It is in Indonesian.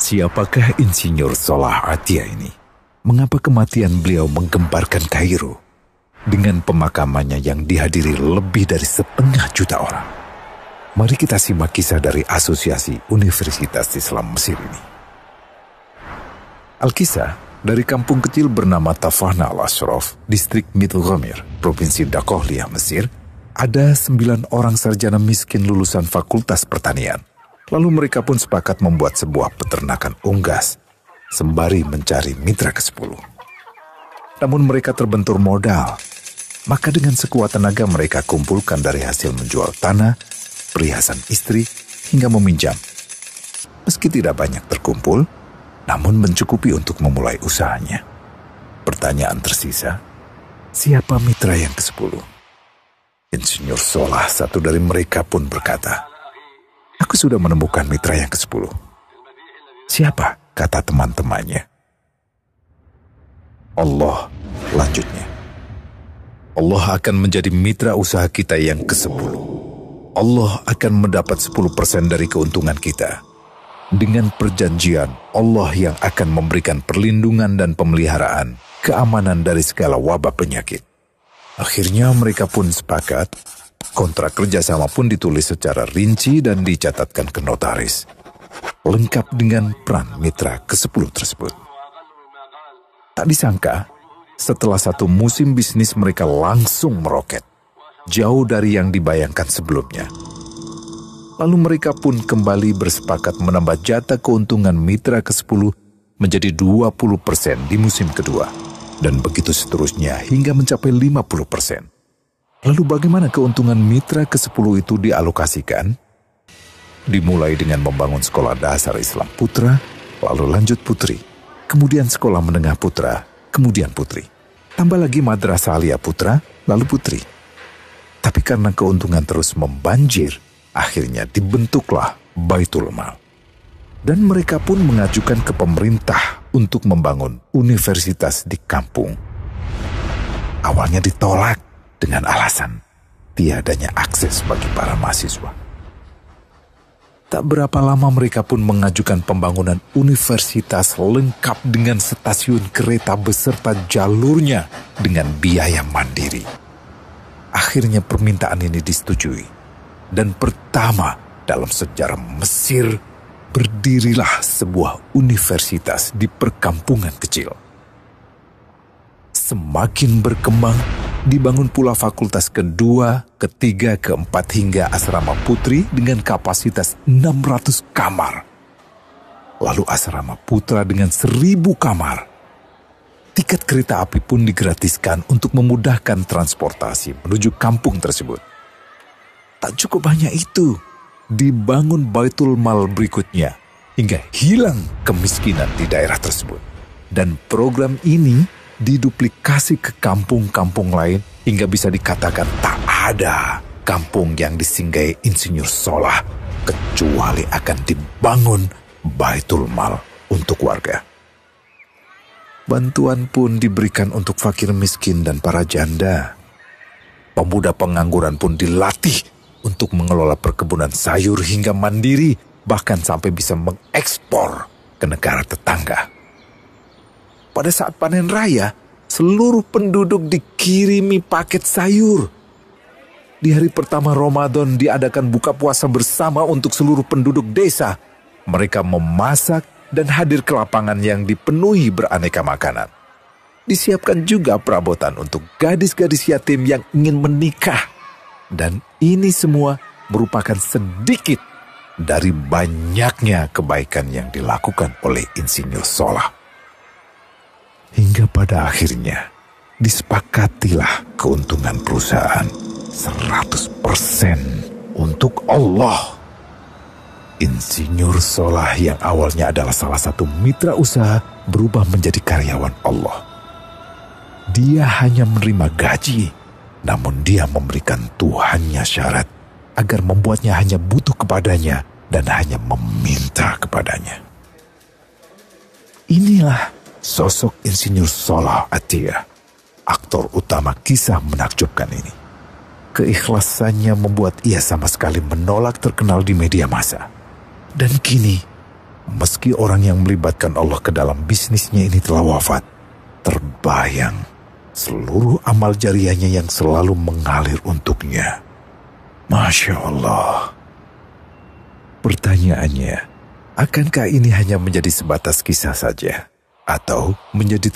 Siapakah Insinyur Salah Atia ini? Mengapa kematian beliau menggemparkan Kairo dengan pemakamannya yang dihadiri lebih dari 1,5 juta orang? Mari kita simak kisah dari Asosiasi Universitas Islam Mesir ini. Al-Kisah dari kampung kecil bernama Tafahna al-Ashraf, distrik Mittelghamir, Provinsi Dakohlia, Mesir, ada 9 orang sarjana miskin lulusan Fakultas Pertanian. Lalu mereka pun sepakat membuat sebuah peternakan unggas, sembari mencari mitra ke-10. Namun mereka terbentur modal, maka dengan sekuat tenaga mereka kumpulkan dari hasil menjual tanah, perhiasan istri, hingga meminjam. Meski tidak banyak terkumpul, namun mencukupi untuk memulai usahanya. Pertanyaan tersisa, siapa mitra yang ke-10? Insinyur Salah, satu dari mereka pun berkata, "Aku sudah menemukan mitra yang ke-10. Siapa?" kata teman-temannya. "Allah," lanjutnya. "Allah akan menjadi mitra usaha kita yang ke-10. Allah akan mendapat 10% dari keuntungan kita. Dengan perjanjian, Allah yang akan memberikan perlindungan dan pemeliharaan, keamanan dari segala wabah penyakit." Akhirnya mereka pun sepakat. Kontrak kerjasama pun ditulis secara rinci dan dicatatkan ke notaris, lengkap dengan peran mitra ke-10 tersebut. Tak disangka, setelah 1 musim bisnis mereka langsung meroket, jauh dari yang dibayangkan sebelumnya. Lalu mereka pun kembali bersepakat menambah jatah keuntungan mitra ke-10 menjadi 20% di musim kedua, dan begitu seterusnya hingga mencapai 50%. Lalu bagaimana keuntungan mitra ke-10 itu dialokasikan? Dimulai dengan membangun sekolah dasar Islam putra, lalu lanjut putri, kemudian sekolah menengah putra, kemudian putri. Tambah lagi madrasah aliyah putra, lalu putri. Tapi karena keuntungan terus membanjir, akhirnya dibentuklah Baitul Mal. Dan mereka pun mengajukan ke pemerintah untuk membangun universitas di kampung. Awalnya ditolak dengan alasan tiadanya akses bagi para mahasiswa. Tak berapa lama mereka pun mengajukan pembangunan universitas lengkap dengan stasiun kereta beserta jalurnya dengan biaya mandiri. Akhirnya permintaan ini disetujui, dan pertama dalam sejarah Mesir berdirilah sebuah universitas di perkampungan kecil. Semakin berkembang, dibangun pula fakultas kedua, ketiga, keempat hingga asrama putri dengan kapasitas 600 kamar. Lalu asrama putra dengan 1.000 kamar. Tiket kereta api pun digratiskan untuk memudahkan transportasi menuju kampung tersebut. Tak cukup hanya itu, dibangun Baitul Mal berikutnya hingga hilang kemiskinan di daerah tersebut. Dan program ini diduplikasi ke kampung-kampung lain hingga bisa dikatakan tak ada kampung yang disinggahi Insinyur Salah kecuali akan dibangun Baitul Mal untuk warga. Bantuan pun diberikan untuk fakir miskin dan para janda. Pemuda pengangguran pun dilatih untuk mengelola perkebunan sayur hingga mandiri, bahkan sampai bisa mengekspor ke negara tetangga. Pada saat panen raya, seluruh penduduk dikirimi paket sayur. Di hari pertama Ramadan diadakan buka puasa bersama untuk seluruh penduduk desa. Mereka memasak dan hadir ke lapangan yang dipenuhi beraneka makanan. Disiapkan juga perabotan untuk gadis-gadis yatim yang ingin menikah. Dan ini semua merupakan sedikit dari banyaknya kebaikan yang dilakukan oleh Insinyur Salah. Hingga pada akhirnya disepakatilah keuntungan perusahaan 100% untuk Allah. Insinyur Salah yang awalnya adalah salah satu mitra usaha berubah menjadi karyawan Allah. Dia hanya menerima gaji, namun dia memberikan Tuhannya syarat agar membuatnya hanya butuh kepadanya dan hanya meminta kepadanya. Inilah sosok Insinyur Salah Atia, aktor utama kisah menakjubkan ini. Keikhlasannya membuat ia sama sekali menolak terkenal di media massa. Dan kini, meski orang yang melibatkan Allah ke dalam bisnisnya ini telah wafat, terbayang seluruh amal jariahnya yang selalu mengalir untuknya. Masya Allah. Pertanyaannya, akankah ini hanya menjadi sebatas kisah saja? Atau menjadi